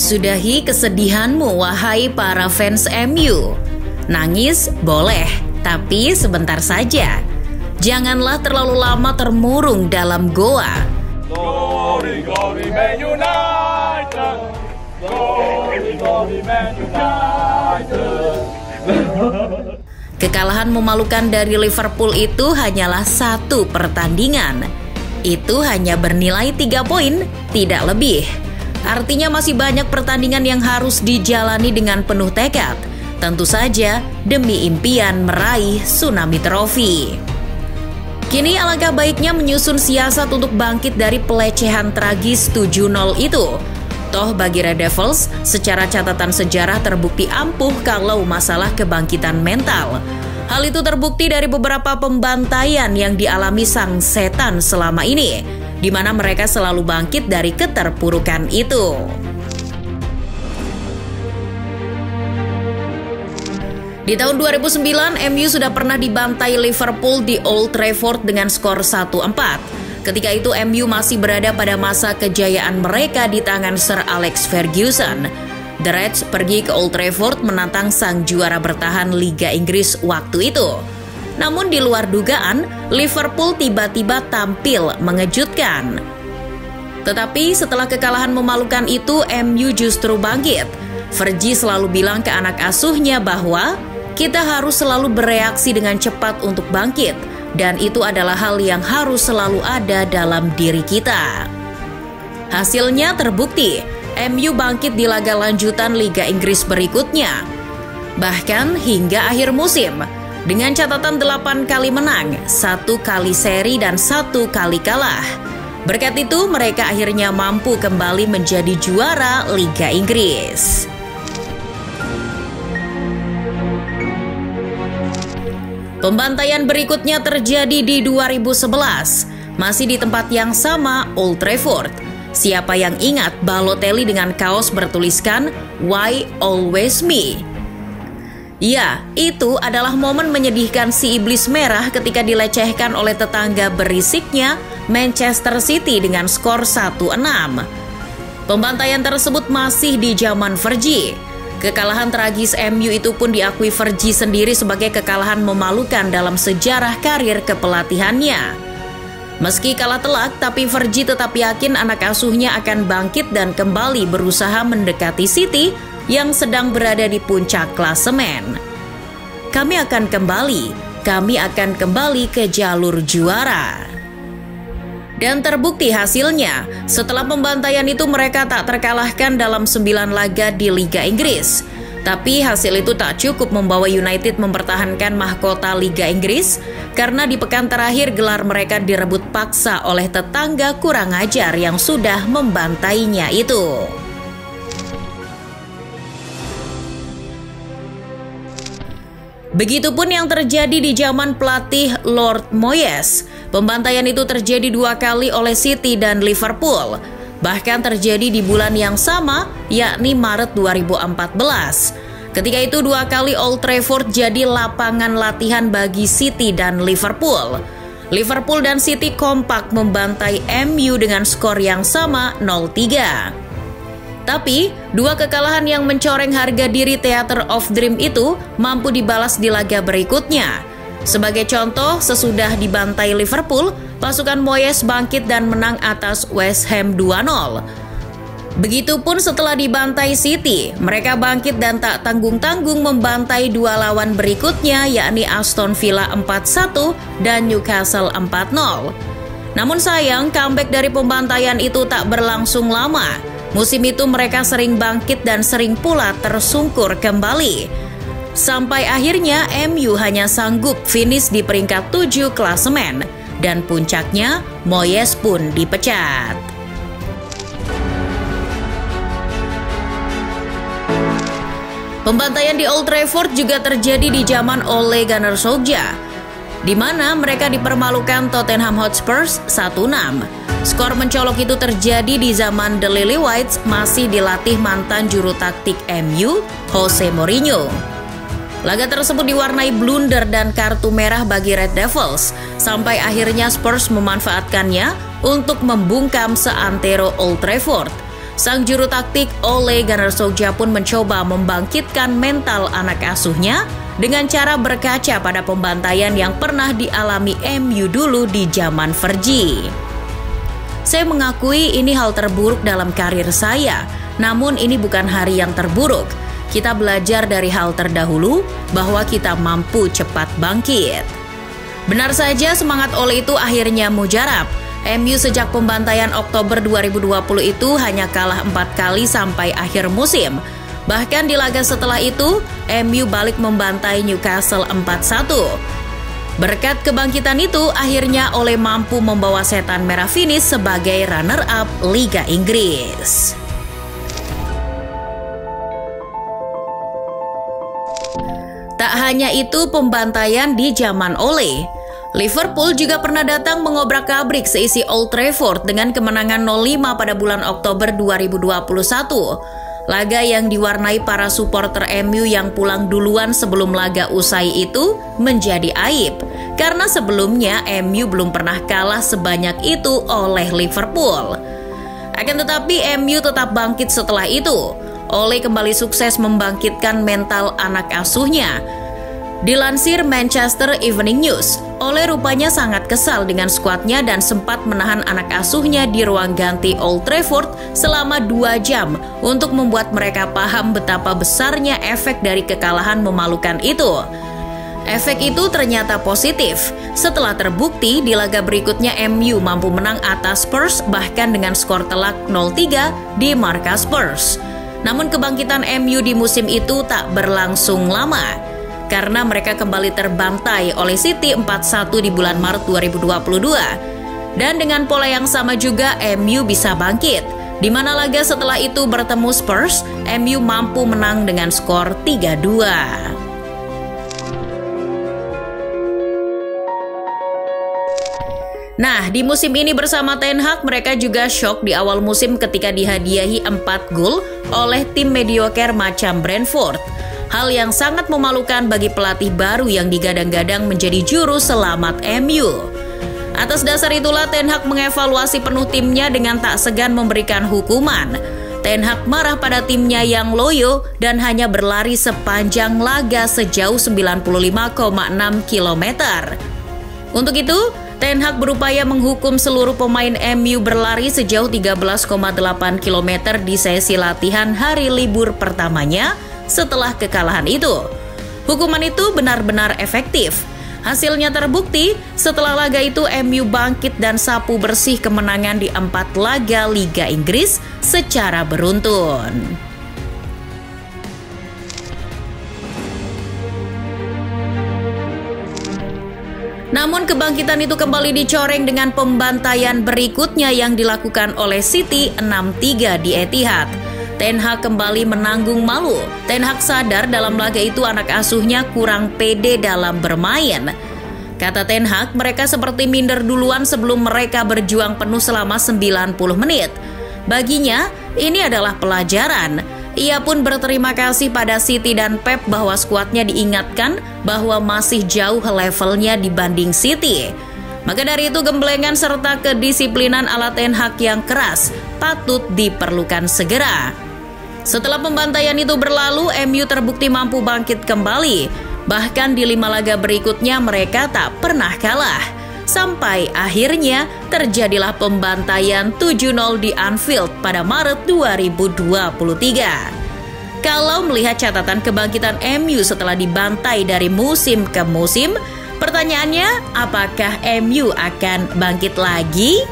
Sudahi kesedihanmu, wahai para fans MU. Nangis boleh, tapi sebentar saja. Janganlah terlalu lama termurung dalam goa. Glory, glory, Man United. Glory, glory, Man United. Kekalahan memalukan dari Liverpool itu hanyalah satu pertandingan. Itu hanya bernilai 3 poin, tidak lebih. Artinya masih banyak pertandingan yang harus dijalani dengan penuh tekad. Tentu saja demi impian meraih Tsunami Trophy. Kini alangkah baiknya menyusun siasat untuk bangkit dari pelecehan tragis 7-0 itu. Toh bagi Red Devils, secara catatan sejarah terbukti ampuh kalau masalah kebangkitan mental. Hal itu terbukti dari beberapa pembantaian yang dialami sang setan selama ini, di mana mereka selalu bangkit dari keterpurukan itu. Di tahun 2009, MU sudah pernah dibantai Liverpool di Old Trafford dengan skor 1-4. Ketika itu MU masih berada pada masa kejayaan mereka di tangan Sir Alex Ferguson. The Reds pergi ke Old Trafford menantang sang juara bertahan Liga Inggris waktu itu. Namun di luar dugaan, Liverpool tiba-tiba tampil mengejutkan. Tetapi setelah kekalahan memalukan itu, MU justru bangkit. Fergie selalu bilang ke anak asuhnya bahwa kita harus selalu bereaksi dengan cepat untuk bangkit, dan itu adalah hal yang harus selalu ada dalam diri kita. Hasilnya terbukti, MU bangkit di laga lanjutan Liga Inggris berikutnya. Bahkan hingga akhir musim, dengan catatan 8 kali menang, 1 kali seri dan 1 kali kalah. Berkat itu mereka akhirnya mampu kembali menjadi juara Liga Inggris. Pembantaian berikutnya terjadi di 2011, masih di tempat yang sama, Old Trafford. Siapa yang ingat Balotelli dengan kaos bertuliskan "Why Always Me"? Ya, itu adalah momen menyedihkan si iblis merah ketika dilecehkan oleh tetangga berisiknya Manchester City dengan skor 1-6. Pembantaian tersebut masih di zaman Fergie. Kekalahan tragis MU itu pun diakui Fergie sendiri sebagai kekalahan memalukan dalam sejarah karir kepelatihannya. Meski kalah telak, tapi Fergie tetap yakin anak asuhnya akan bangkit dan kembali berusaha mendekati City yang sedang berada di puncak klasemen. Kami akan kembali ke jalur juara. Dan terbukti hasilnya, setelah pembantaian itu mereka tak terkalahkan dalam 9 laga di Liga Inggris. Tapi hasil itu tak cukup membawa United mempertahankan mahkota Liga Inggris, karena di pekan terakhir gelar mereka direbut paksa oleh tetangga kurang ajar yang sudah membantainya itu. Begitupun yang terjadi di zaman pelatih Lord Moyes. Pembantaian itu terjadi 2 kali oleh City dan Liverpool. Bahkan terjadi di bulan yang sama, yakni Maret 2014. Ketika itu 2 kali Old Trafford jadi lapangan latihan bagi City dan Liverpool. Liverpool dan City kompak membantai MU dengan skor yang sama 0-3. Tapi, 2 kekalahan yang mencoreng harga diri Theater of Dream itu mampu dibalas di laga berikutnya. Sebagai contoh, sesudah dibantai Liverpool, pasukan Moyes bangkit dan menang atas West Ham 2-0. Begitupun setelah dibantai City, mereka bangkit dan tak tanggung-tanggung membantai 2 lawan berikutnya, yakni Aston Villa 4-1 dan Newcastle 4-0. Namun sayang, comeback dari pembantaian itu tak berlangsung lama. Musim itu mereka sering bangkit dan sering pula tersungkur kembali. Sampai akhirnya MU hanya sanggup finish di peringkat 7 klasemen. Dan puncaknya, Moyes pun dipecat. Pembantaian di Old Trafford juga terjadi di zaman Ole Gunnar Solskjaer, di mana mereka dipermalukan Tottenham Hotspur 1-6. Skor mencolok itu terjadi di zaman The Lillywhites masih dilatih mantan juru taktik MU, Jose Mourinho. Laga tersebut diwarnai blunder dan kartu merah bagi Red Devils, sampai akhirnya Spurs memanfaatkannya untuk membungkam seantero Old Trafford. Sang juru taktik Ole Gunnar Solskjaer pun mencoba membangkitkan mental anak asuhnya dengan cara berkaca pada pembantaian yang pernah dialami MU dulu di zaman Fergie. Saya mengakui ini hal terburuk dalam karir saya, namun ini bukan hari yang terburuk. Kita belajar dari hal terdahulu bahwa kita mampu cepat bangkit. Benar saja semangat Ole itu akhirnya mujarab. MU sejak pembantaian Oktober 2020 itu hanya kalah 4 kali sampai akhir musim. Bahkan di laga setelah itu, MU balik membantai Newcastle 4-1. Berkat kebangkitan itu, akhirnya Ole mampu membawa Setan Merah finish sebagai runner-up Liga Inggris. Tak hanya itu pembantaian di zaman Ole. Liverpool juga pernah datang mengobrak-abrik seisi Old Trafford dengan kemenangan 0-5 pada bulan Oktober 2021. Laga yang diwarnai para supporter MU yang pulang duluan sebelum laga usai itu menjadi aib, karena sebelumnya MU belum pernah kalah sebanyak itu oleh Liverpool. Akan tetapi MU tetap bangkit setelah itu. Ole kembali sukses membangkitkan mental anak asuhnya. Dilansir Manchester Evening News, Ole rupanya sangat kesal dengan skuadnya dan sempat menahan anak asuhnya di ruang ganti Old Trafford selama 2 jam untuk membuat mereka paham betapa besarnya efek dari kekalahan memalukan itu. Efek itu ternyata positif. Setelah terbukti di laga berikutnya MU mampu menang atas Spurs bahkan dengan skor telak 0-3 di markas Spurs. Namun kebangkitan MU di musim itu tak berlangsung lama, karena mereka kembali terbantai oleh City 4-1 di bulan Maret 2022. Dan dengan pola yang sama juga MU bisa bangkit, di mana laga setelah itu bertemu Spurs, MU mampu menang dengan skor 3-2. Nah, di musim ini bersama Ten Hag mereka juga shock di awal musim ketika dihadiahi 4 gol oleh tim mediocre macam Brentford. Hal yang sangat memalukan bagi pelatih baru yang digadang-gadang menjadi juru selamat MU. Atas dasar itulah Ten Hag mengevaluasi penuh timnya dengan tak segan memberikan hukuman. Ten Hag marah pada timnya yang loyo dan hanya berlari sepanjang laga sejauh 95,6 km. Untuk itu, Ten Hag berupaya menghukum seluruh pemain MU berlari sejauh 13,8 km di sesi latihan hari libur pertamanya setelah kekalahan itu. Hukuman itu benar-benar efektif. Hasilnya terbukti, setelah laga itu MU bangkit dan sapu bersih kemenangan di 4 laga Liga Inggris secara beruntun. Namun kebangkitan itu kembali dicoreng dengan pembantaian berikutnya yang dilakukan oleh City 6-3 di Etihad. Ten Hag kembali menanggung malu. Ten Hag sadar dalam laga itu anak asuhnya kurang pede dalam bermain. Kata Ten Hag, mereka seperti minder duluan sebelum mereka berjuang penuh selama 90 menit. Baginya, ini adalah pelajaran. Ia pun berterima kasih pada City dan Pep bahwa skuadnya diingatkan bahwa masih jauh levelnya dibanding City. Maka dari itu gemblengan serta kedisiplinan ala Ten Hag yang keras patut diperlukan segera. Setelah pembantaian itu berlalu, MU terbukti mampu bangkit kembali. Bahkan di 5 laga berikutnya mereka tak pernah kalah. Sampai akhirnya terjadilah pembantaian 7-0 di Anfield pada Maret 2023. Kalau melihat catatan kebangkitan MU setelah dibantai dari musim ke musim, pertanyaannya apakah MU akan bangkit lagi?